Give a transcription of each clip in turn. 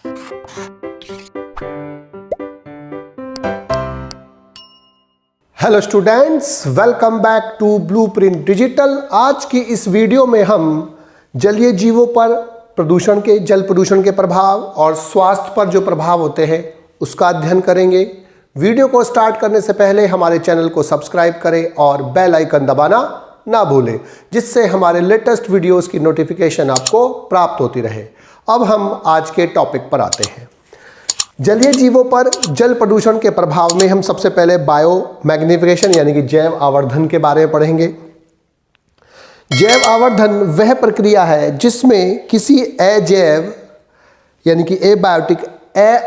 Hello students, welcome back to Blueprint Digital. आज की इस वीडियो में हम जलीय जीवों पर जल प्रदूषण के प्रभाव और स्वास्थ्य पर जो प्रभाव होते हैं उसका अध्ययन करेंगे। वीडियो को स्टार्ट करने से पहले हमारे चैनल को सब्सक्राइब करें और बेल आइकन दबाना ना भूलें, जिससे हमारे लेटेस्ट वीडियोस की नोटिफिकेशन आपको प्राप्त होती रहे। अब हम आज के टॉपिक पर आते हैं। जलीय जीवों पर जल प्रदूषण के प्रभाव में हम सबसे पहले बायो मैग्निफिकेशन यानी कि जैव आवर्धन के बारे में पढ़ेंगे। जैव आवर्धन वह प्रक्रिया है जिसमें किसी अजैव यानी कि एबायोटिक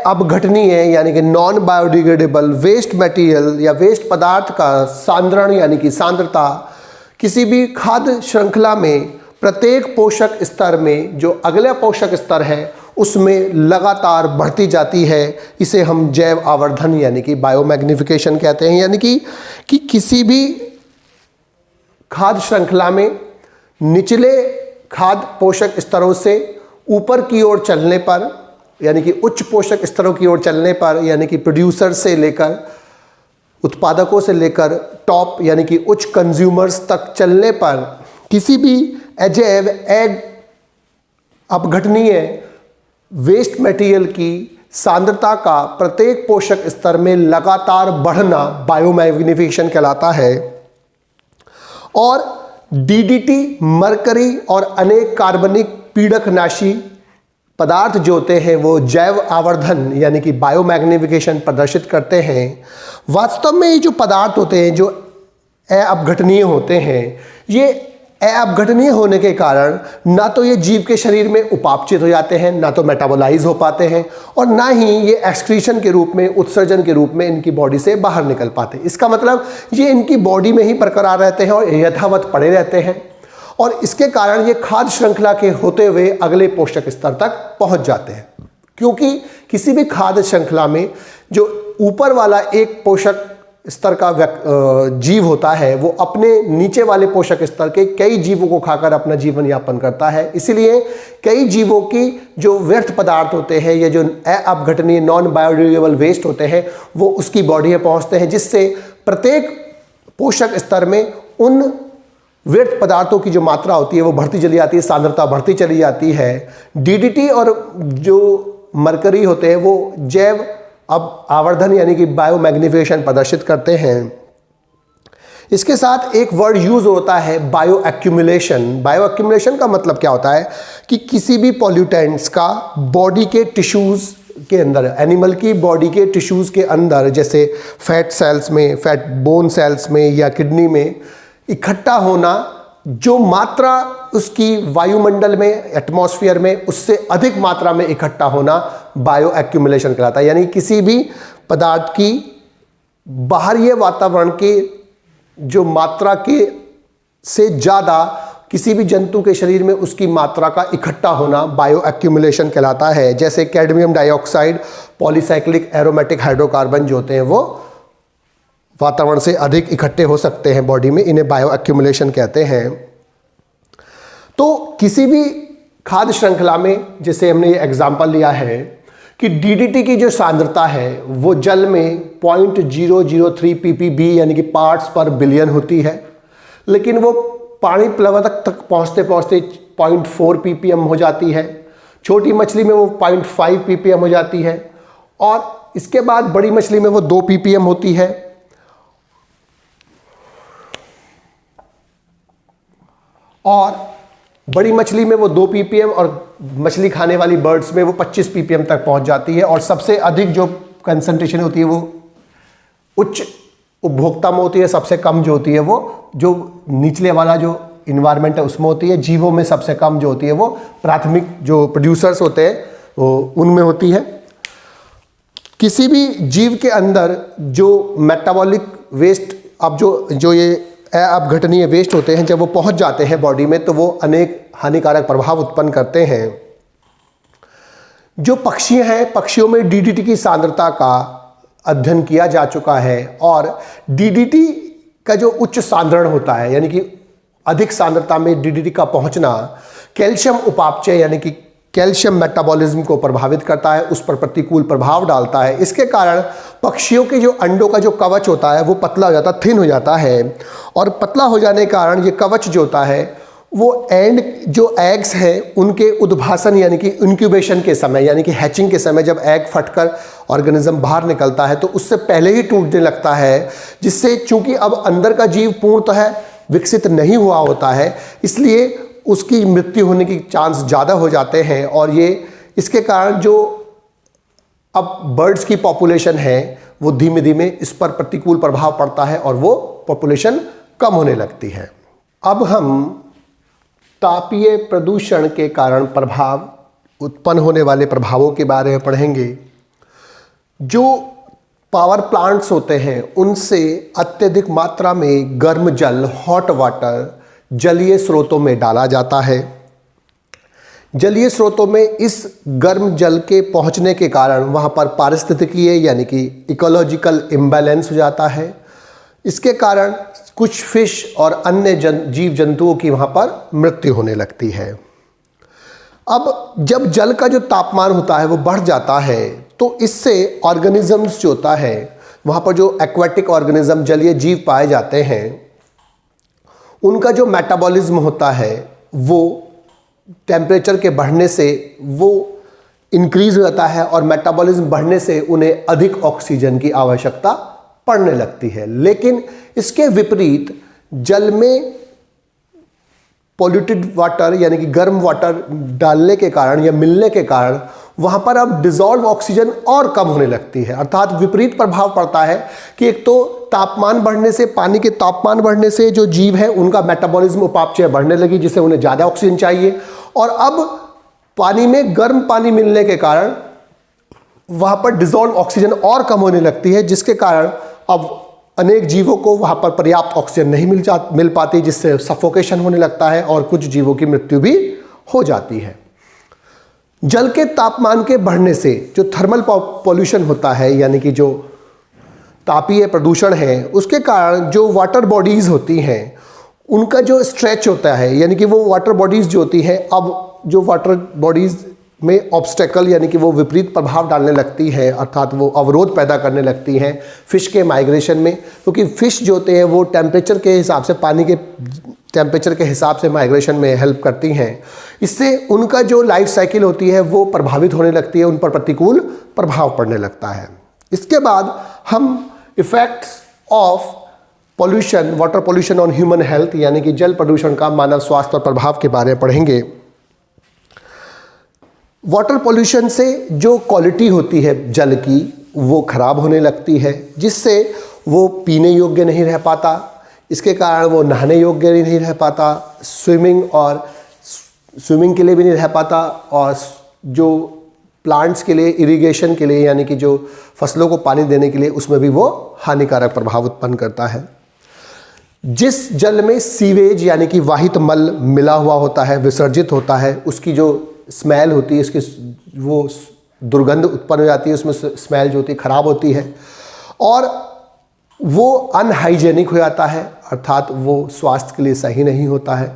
अपघटनीय यानी कि नॉन बायोडिग्रेडेबल वेस्ट मटेरियल या वेस्ट पदार्थ का सांद्रण यानी कि सांद्रता किसी भी खाद्य श्रृंखला में प्रत्येक पोषक स्तर में जो अगला पोषक स्तर है उसमें लगातार बढ़ती जाती है। इसे हम जैव आवर्धन यानी कि बायोमैग्निफिकेशन कहते हैं। यानी कि किसी भी खाद्य श्रृंखला में निचले खाद्य पोषक स्तरों से ऊपर की ओर चलने पर यानी कि उच्च पोषक स्तरों की ओर चलने पर यानी कि प्रोड्यूसर से लेकर उत्पादकों से लेकर टॉप यानी कि उच्च कंज्यूमर्स तक चलने पर किसी भी अजैव अपघटनीय वेस्ट मटेरियल की सांद्रता का प्रत्येक पोषक स्तर में लगातार बढ़ना बायोमैग्निफिकेशन कहलाता है। और डीडीटी, मरकरी और अनेक कार्बनिक पीड़कनाशी पदार्थ जो होते हैं वो जैव आवर्धन यानी कि बायोमैग्निफिकेशन प्रदर्शित करते हैं। वास्तव में ये जो पदार्थ होते हैं जो अपघटनीय होते हैं, ये अपघटनीय होने के कारण ना तो ये जीव के शरीर में उपापचित हो जाते हैं, ना तो मेटाबोलाइज हो पाते हैं, और ना ही ये एक्सक्रीशन के रूप में, उत्सर्जन के रूप में इनकी बॉडी से बाहर निकल पाते हैं। इसका मतलब ये इनकी बॉडी में ही बरकरार रहते हैं और यथावत पड़े रहते हैं, और इसके कारण ये खाद्य श्रृंखला के होते हुए अगले पोषक स्तर तक पहुंच जाते हैं। क्योंकि किसी भी खाद्य श्रृंखला में जो ऊपर वाला एक पोषक स्तर का जीव होता है वो अपने नीचे वाले पोषक स्तर के कई जीवों को खाकर अपना जीवन यापन करता है। इसलिए कई जीवों की जो व्यर्थ पदार्थ होते हैं या जो अपघटनीय नॉन बायोडिग्रेडेबल वेस्ट होते हैं वो उसकी बॉडी में पहुंचते हैं, जिससे प्रत्येक पोषक स्तर में उन व्यर्थ पदार्थों की जो मात्रा होती है वो बढ़ती चली जाती है, सांद्रता बढ़ती चली जाती है। डीडीटी और जो मरकरी होते हैं वो जैव अब आवर्धन यानी कि बायोमैग्निफिकेशन प्रदर्शित करते हैं। इसके साथ एक वर्ड यूज होता है बायो एक्यूमुलेशन। बायो एक्यूमुलेशन का मतलब क्या होता है कि किसी भी पॉल्यूटेंट्स का बॉडी के टिश्यूज़ के अंदर, एनिमल की बॉडी के टिश्यूज़ के अंदर, जैसे फैट सेल्स में, फैट बोन सेल्स में या किडनी में इकट्ठा होना, जो मात्रा उसकी वायुमंडल में, एटमॉस्फेयर में उससे अधिक मात्रा में इकट्ठा होना बायो एक्यूमुलेशन कहलाता है। यानी किसी भी पदार्थ की बाहरी वातावरण के जो मात्रा के से ज़्यादा किसी भी जंतु के शरीर में उसकी मात्रा का इकट्ठा होना बायो एक्यूमुलेशन कहलाता है। जैसे cadmium dioxide, polycyclic aromatic hydrocarbon जो होते हैं वो वातावरण से अधिक इकट्ठे हो सकते हैं बॉडी में, इन्हें बायो एक्यूमुलेशन कहते हैं। तो किसी भी खाद्य श्रृंखला में, जैसे हमने ये एग्जाम्पल लिया है कि डीडीटी की जो सांद्रता है वो जल में 0.003 ppb यानी कि पार्ट्स पर बिलियन होती है, लेकिन वो पानी प्लवक तक पहुँचते पहुँचते 0.4 ppm हो जाती है। छोटी मछली में वो 0.5 ppm हो जाती है, और इसके बाद बड़ी मछली में वो 2 ppm होती है, और बड़ी मछली में वो 2 ppm और मछली खाने वाली बर्ड्स में वो 25 ppm तक पहुंच जाती है। और सबसे अधिक जो कंसंट्रेशन होती है वो उच्च उपभोक्ता में होती है, सबसे कम जो होती है वो जो निचले वाला जो इन्वायरमेंट है उसमें होती है। जीवों में सबसे कम जो होती है वो प्राथमिक जो प्रोड्यूसर्स होते हैं वो उनमें होती है। किसी भी जीव के अंदर जो मेटाबॉलिक वेस्ट, अब जो ये अपघटनीय वेस्ट होते हैं, जब वो पहुंच जाते हैं बॉडी में तो वो अनेक हानिकारक प्रभाव उत्पन्न करते हैं। जो पक्षी हैं, पक्षियों में डीडीटी की सांद्रता का अध्ययन किया जा चुका है, और डीडीटी का जो उच्च सांद्रण होता है यानी कि अधिक सांद्रता में डीडीटी का पहुंचना कैल्शियम उपापचय यानी कि कैल्शियम मेटाबॉलिज्म को प्रभावित करता है, उस पर प्रतिकूल प्रभाव डालता है। इसके कारण पक्षियों के जो अंडों का जो कवच होता है वो पतला हो जाता है, थिन हो जाता है, और पतला हो जाने के कारण ये कवच जो होता है वो जो एग्स हैं उनके उद्भासन यानी कि इंक्यूबेशन के समय यानी कि हैचिंग के समय जब एग फटकर ऑर्गेनिज्म बाहर निकलता है तो उससे पहले ही टूटने लगता है, जिससे चूंकि अब अंदर का जीव पूर्णतः विकसित नहीं हुआ होता है, इसलिए उसकी मृत्यु होने की चांस ज़्यादा हो जाते हैं। और ये इसके कारण जो अब बर्ड्स की पॉपुलेशन है वो धीमे धीमे इस पर प्रतिकूल प्रभाव पड़ता है और वो पॉपुलेशन कम होने लगती है। अब हम तापीय प्रदूषण के कारण उत्पन्न होने वाले प्रभावों के बारे में पढ़ेंगे। जो पावर प्लांट्स होते हैं उनसे अत्यधिक मात्रा में गर्म जल, हॉट वाटर जलीय स्रोतों में डाला जाता है। जलीय स्रोतों में इस गर्म जल के पहुंचने के कारण वहां पर पारिस्थितिकीय यानी कि इकोलॉजिकल इम्बैलेंस हो जाता है। इसके कारण कुछ फिश और अन्य जीव जंतुओं की वहां पर मृत्यु होने लगती है। अब जब जल का जो तापमान होता है वो बढ़ जाता है तो इससे ऑर्गेनिजम्स जो होता है वहाँ पर जो एक्वाटिक ऑर्गेनिज्म जलीय जीव पाए जाते हैं उनका जो मेटाबॉलिज्म होता है वो टेम्परेचर के बढ़ने से वो इंक्रीज हो जाता है और मेटाबॉलिज्म बढ़ने से उन्हें अधिक ऑक्सीजन की आवश्यकता पड़ने लगती है। लेकिन इसके विपरीत जल में पॉल्यूटेड वाटर यानी कि गर्म वाटर डालने के कारण या मिलने के कारण वहाँ पर अब डिजॉल्व ऑक्सीजन और कम होने लगती है, अर्थात विपरीत प्रभाव पड़ता है कि एक तो तापमान बढ़ने से, पानी के तापमान बढ़ने से जो जीव है उनका मेटाबॉलिज्म उपापचय बढ़ने लगी जिससे उन्हें ज़्यादा ऑक्सीजन चाहिए, और अब पानी में गर्म पानी मिलने के कारण वहाँ पर डिजॉल्व ऑक्सीजन और कम होने लगती है, जिसके कारण अब अनेक जीवों को वहाँ पर पर्याप्त ऑक्सीजन नहीं मिल पाती, जिससे सफोकेशन होने लगता है और कुछ जीवों की मृत्यु भी हो जाती है। जल के तापमान के बढ़ने से जो थर्मल पॉल्यूशन होता है यानी कि जो तापीय प्रदूषण है उसके कारण जो वाटर बॉडीज होती हैं उनका जो स्ट्रेच होता है यानी कि वो वाटर बॉडीज जो होती हैं अब जो वाटर बॉडीज में ऑब्स्टेकल यानी कि वो विपरीत प्रभाव डालने लगती है, अर्थात वो अवरोध पैदा करने लगती हैं फिश के माइग्रेशन में, क्योंकि फिश जो होते हैं वो टेम्परेचर के हिसाब से, पानी के टेम्परेचर के हिसाब से माइग्रेशन में हेल्प करती हैं। इससे उनका जो लाइफ साइकिल होती है वो प्रभावित होने लगती है, उन पर प्रतिकूल प्रभाव पड़ने लगता है। इसके बाद हम effects of pollution, water pollution on human health यानी कि जल प्रदूषण का मानव स्वास्थ्य पर प्रभाव के बारे में पढ़ेंगे। वाटर पॉल्यूशन से जो क्वालिटी होती है जल की वो खराब होने लगती है, जिससे वो पीने योग्य नहीं रह पाता, इसके कारण वो नहाने योग्य नहीं रह पाता, स्विमिंग के लिए भी नहीं रह पाता, और जो प्लांट्स के लिए, इरिगेशन के लिए यानी कि जो फसलों को पानी देने के लिए उसमें भी वो हानिकारक प्रभाव उत्पन्न करता है। जिस जल में सीवेज यानी कि वाहित मल मिला हुआ होता है, विसर्जित होता है, उसकी जो स्मेल होती है, इसकी वो दुर्गंध उत्पन्न हो जाती है, उसमें स्मेल जो होती है खराब होती है और वो अनहाइजेनिक हो जाता है, अर्थात वो स्वास्थ्य के लिए सही नहीं होता है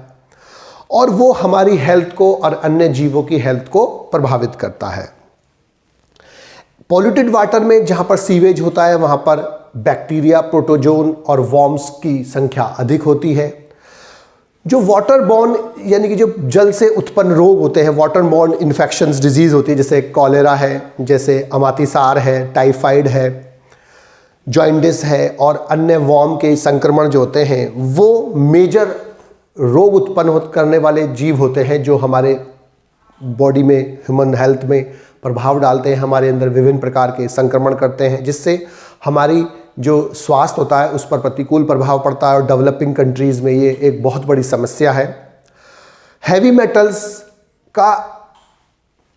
और वो हमारी हेल्थ को और अन्य जीवों की हेल्थ को प्रभावित करता है। पॉल्यूटेड वाटर में जहाँ पर सीवेज होता है वहाँ पर बैक्टीरिया, प्रोटोजोन और वॉर्म्स की संख्या अधिक होती है। जो वाटर बॉर्न यानी कि जो जल से उत्पन्न रोग होते हैं, वाटर बॉर्न इन्फेक्शंस, डिजीज़ होती है, जैसे कॉलेरा है, जैसे अमातिसार है, टाइफाइड है, जॉइंडिस है और अन्य वॉर्म के संक्रमण जो होते हैं वो मेजर रोग उत्पन्न करने वाले जीव होते हैं जो हमारे बॉडी में, ह्यूमन हेल्थ में प्रभाव डालते हैं, हमारे अंदर विभिन्न प्रकार के संक्रमण करते हैं, जिससे हमारी जो स्वास्थ्य होता है उस पर प्रतिकूल प्रभाव पड़ता है और डेवलपिंग कंट्रीज़ में ये एक बहुत बड़ी समस्या है। हैवी मेटल्स का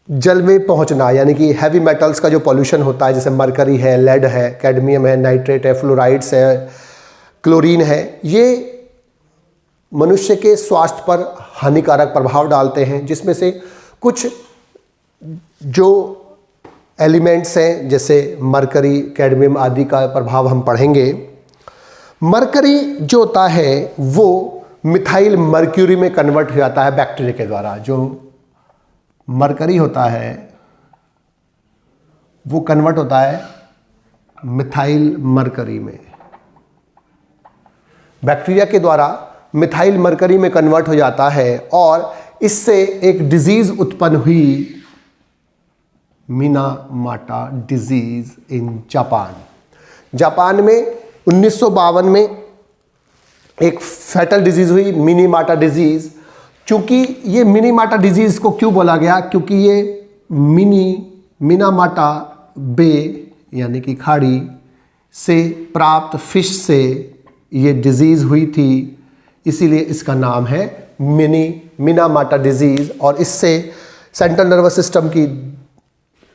जल में पहुंचना यानी कि हैवी मेटल्स का जो पॉल्यूशन होता है, जैसे मरकरी है, लेड है, कैडमियम है, नाइट्रेट है, फ्लोराइड्स है, क्लोरीन है, ये मनुष्य के स्वास्थ्य पर हानिकारक प्रभाव डालते हैं, जिसमें से कुछ जो एलिमेंट्स हैं जैसे मरकरी, कैडमियम आदि का प्रभाव हम पढ़ेंगे। मरकरी जो होता है वो मिथाइल मर्क्यूरी में कन्वर्ट हो जाता है बैक्टीरिया के द्वारा। जो मरकरी होता है वो कन्वर्ट होता है मिथाइल मरकरी में। बैक्टीरिया के द्वारा मिथाइल मरकरी में कन्वर्ट हो जाता है और इससे एक डिजीज उत्पन्न हुई, Minamata disease in Japan. Japan में 1952 में एक फैटल डिजीज हुई, मिनीमाटा डिजीज। क्योंकि ये मिनीमाटा डिजीज को क्यों बोला गया, क्योंकि ये मिनामाटा बे यानी कि खाड़ी से प्राप्त फिश से ये डिजीज हुई थी, इसीलिए इसका नाम है मिनामाटा डिजीज। और इससे सेंट्रल नर्वस सिस्टम की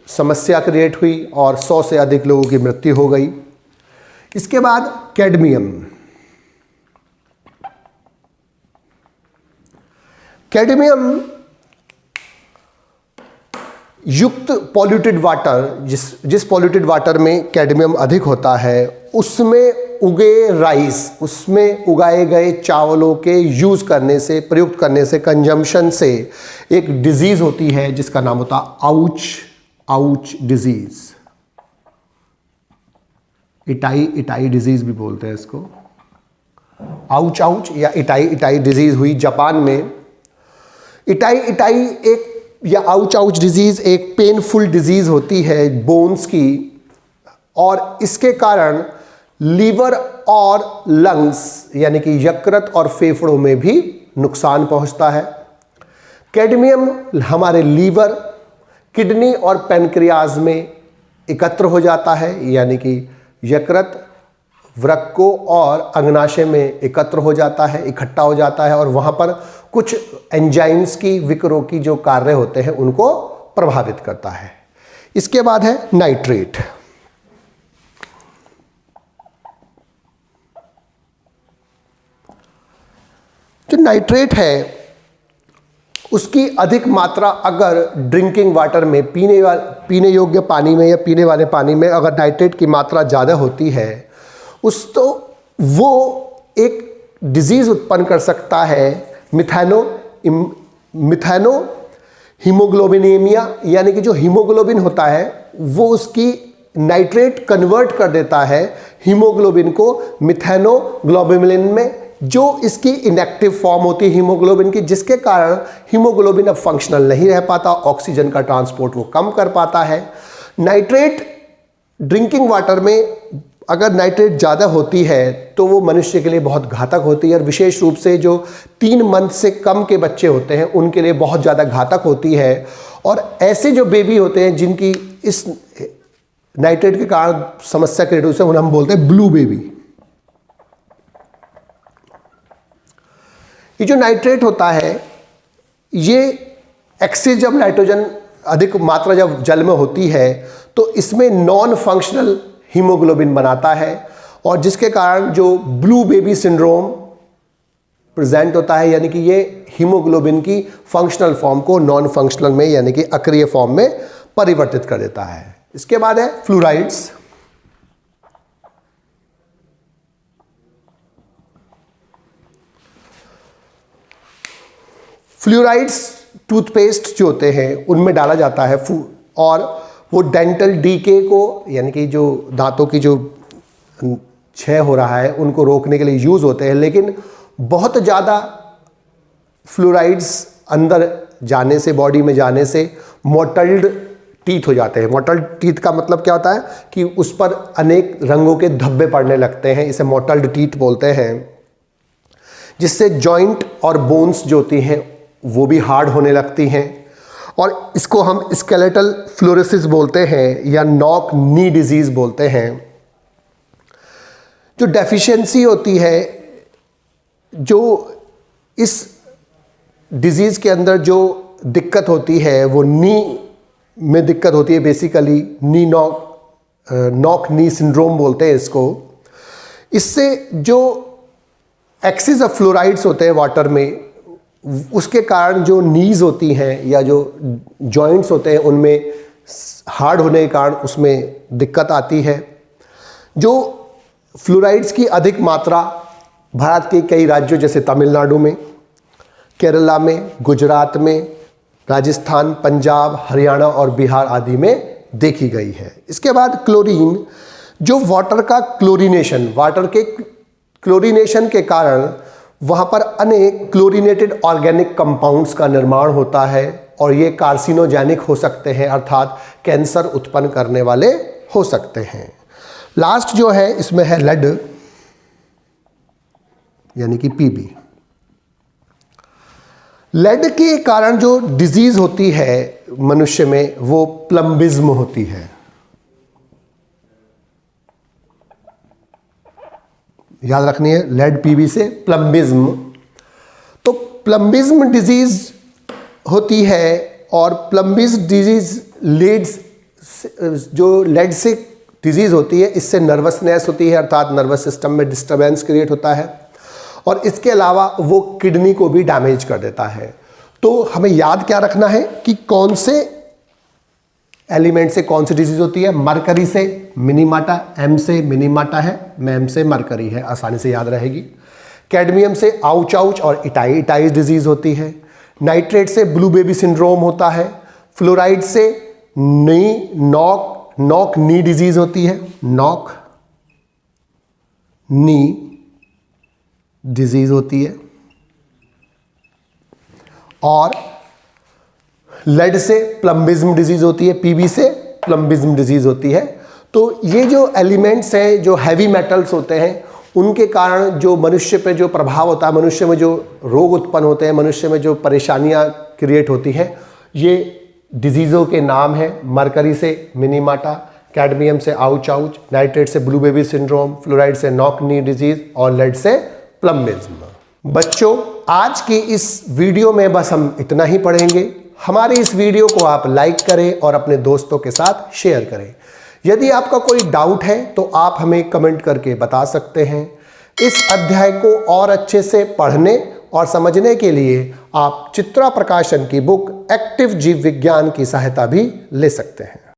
समस्या क्रिएट हुई और 100 से अधिक लोगों की मृत्यु हो गई। इसके बाद कैडमियम युक्त पॉल्यूटेड वाटर, जिस पॉल्यूटेड वाटर में कैडमियम अधिक होता है उसमें उगे राइस, उसमें उगाए गए चावलों के यूज करने से, प्रयुक्त करने से, कंजम्पशन से एक डिजीज होती है जिसका नाम होता आउच डिजीज। इटाई डिजीज भी बोलते हैं इसको। आउच या इटाई डिजीज हुई जापान में। इटाई एक या आउच डिजीज एक पेनफुल डिजीज होती है बोन्स की, और इसके कारण लीवर और लंग्स यानी कि यकृत और फेफड़ों में भी नुकसान पहुंचता है। कैडमियम हमारे लीवर, किडनी और पैनक्रियाज में एकत्र हो जाता है, यानी कि यकृत, वृक्कों और अग्नाशय में एकत्र हो जाता है, इकट्ठा हो जाता है, और वहाँ पर कुछ एंजाइम्स की, विकरों की जो कार्य होते हैं उनको प्रभावित करता है। इसके बाद है नाइट्रेट। जो नाइट्रेट है उसकी अधिक मात्रा अगर ड्रिंकिंग वाटर में, पीने योग्य पानी में या पीने वाले पानी में अगर नाइट्रेट की मात्रा ज़्यादा होती है तो वो एक डिजीज़ उत्पन्न कर सकता है, मिथैनो हीमोग्लोबिनेमिया, यानी कि जो हीमोग्लोबिन होता है वो उसकी नाइट्रेट कन्वर्ट कर देता है हीमोग्लोबिन को मिथैनोग्लोबिन में, जो इसकी इनएक्टिव फॉर्म होती है हीमोग्लोबिन की, जिसके कारण हीमोग्लोबिन अब फंक्शनल नहीं रह पाता, ऑक्सीजन का ट्रांसपोर्ट वो कम कर पाता है। नाइट्रेट ड्रिंकिंग वाटर में अगर नाइट्रेट ज़्यादा होती है तो वो मनुष्य के लिए बहुत घातक होती है, और विशेष रूप से जो 3 मंथ से कम के बच्चे होते हैं उनके लिए बहुत ज़्यादा घातक होती है। और ऐसे जो बेबी होते हैं जिनकी इस नाइट्रेट के कारण समस्या क्रिएट होती है उन्हें हम बोलते हैं ब्लू बेबी। ये जो नाइट्रेट होता है ये एक्सेस, जब नाइट्रोजन अधिक मात्रा जब जल में होती है तो इसमें नॉन फंक्शनल हीमोग्लोबिन बनाता है, और जिसके कारण जो ब्लू बेबी सिंड्रोम प्रेजेंट होता है, यानी कि ये हीमोग्लोबिन की फंक्शनल फॉर्म को नॉन फंक्शनल में यानी कि अक्रिय फॉर्म में परिवर्तित कर देता है। इसके बाद है फ्लोराइड्स। फ्लोराइड्स टूथपेस्ट जो होते हैं उनमें डाला जाता है, और वो डेंटल डीके को, यानी कि जो दांतों की जो क्षय हो रहा है उनको रोकने के लिए यूज़ होते हैं। लेकिन बहुत ज़्यादा फ्लोराइड्स अंदर जाने से, बॉडी में जाने से मोटल्ड टीथ हो जाते हैं। मोटल्ड टीथ का मतलब क्या होता है कि उस पर अनेक रंगों के धब्बे पड़ने लगते हैं, इसे मोटल्ड टीथ बोलते हैं, जिससे जॉइंट और बोन्स जो होती हैं वो भी हार्ड होने लगती हैं, और इसको हम स्केलेटल फ्लोरोसिस बोलते हैं या नॉक नी डिजीज़ बोलते हैं। जो डेफिशिएंसी होती है, जो इस डिजीज़ के अंदर जो दिक्कत होती है वो नी में दिक्कत होती है, बेसिकली नॉक नी सिंड्रोम बोलते हैं इसको। इससे जो एक्सेस ऑफ फ्लोराइड्स होते हैं वाटर में, उसके कारण जो नीज़ होती हैं या जो जॉइंट्स होते हैं उनमें हार्ड होने के कारण उसमें दिक्कत आती है। जो फ्लोराइड्स की अधिक मात्रा भारत के कई राज्यों जैसे तमिलनाडु में, केरला में, गुजरात में, राजस्थान, पंजाब, हरियाणा और बिहार आदि में देखी गई है। इसके बाद क्लोरीन, जो वाटर के क्लोरीनेशन के कारण वहाँ पर अनेक क्लोरीनेटेड ऑर्गेनिक कंपाउंड्स का निर्माण होता है और ये कार्सिनोजेनिक हो सकते हैं, अर्थात कैंसर उत्पन्न करने वाले हो सकते हैं। लास्ट जो है इसमें है लेड, यानी कि पीबी। लेड के कारण जो डिजीज होती है मनुष्य में वो प्लम्बिज्म होती है। याद रखनी है, लेड पीबी से प्लम्बिज्म। तो प्लम्बिज्म डिजीज होती है और प्लम्बिज्म डिजीज लीड्स, जो लेड से डिजीज होती है इससे नर्वसनेस होती है, अर्थात नर्वस सिस्टम में डिस्टर्बेंस क्रिएट होता है और इसके अलावा वो किडनी को भी डैमेज कर देता है। तो हमें याद क्या रखना है कि कौन से एलिमेंट से कौन सी डिजीज होती है। मरकरी से मिनीमाटा, एम से मिनीमाटा है, मैम से मरकरी है, आसानी से याद रहेगी। कैडमियम से आउच और इटाइस डिजीज होती है। नाइट्रेट से ब्लू बेबी सिंड्रोम होता है। फ्लोराइड से नॉक नी डिजीज होती है, नॉक नी डिजीज होती है। और लेड से प्लम्बिज्म डिजीज होती है, पीबी से प्लम्बिज्म डिजीज होती है। तो ये जो एलिमेंट्स हैं, जो हैवी मेटल्स होते हैं, उनके कारण जो मनुष्य पे जो प्रभाव होता है, मनुष्य में जो रोग उत्पन्न होते हैं, मनुष्य में जो परेशानियां क्रिएट होती हैं, ये डिजीज़ों के नाम हैं। मरकरी से मिनीमाटा, कैडमियम से आउच, नाइट्रेट से ब्लू बेबी सिंड्रोम, फ्लोराइड से नॉक नी डिजीज और लेड से प्लम्बिज्म। बच्चों, आज की इस वीडियो में बस हम इतना ही पढ़ेंगे। हमारे इस वीडियो को आप लाइक करें और अपने दोस्तों के साथ शेयर करें। यदि आपका कोई डाउट है तो आप हमें कमेंट करके बता सकते हैं। इस अध्याय को और अच्छे से पढ़ने और समझने के लिए आप चित्रा प्रकाशन की बुक एक्टिव जीव विज्ञान की सहायता भी ले सकते हैं।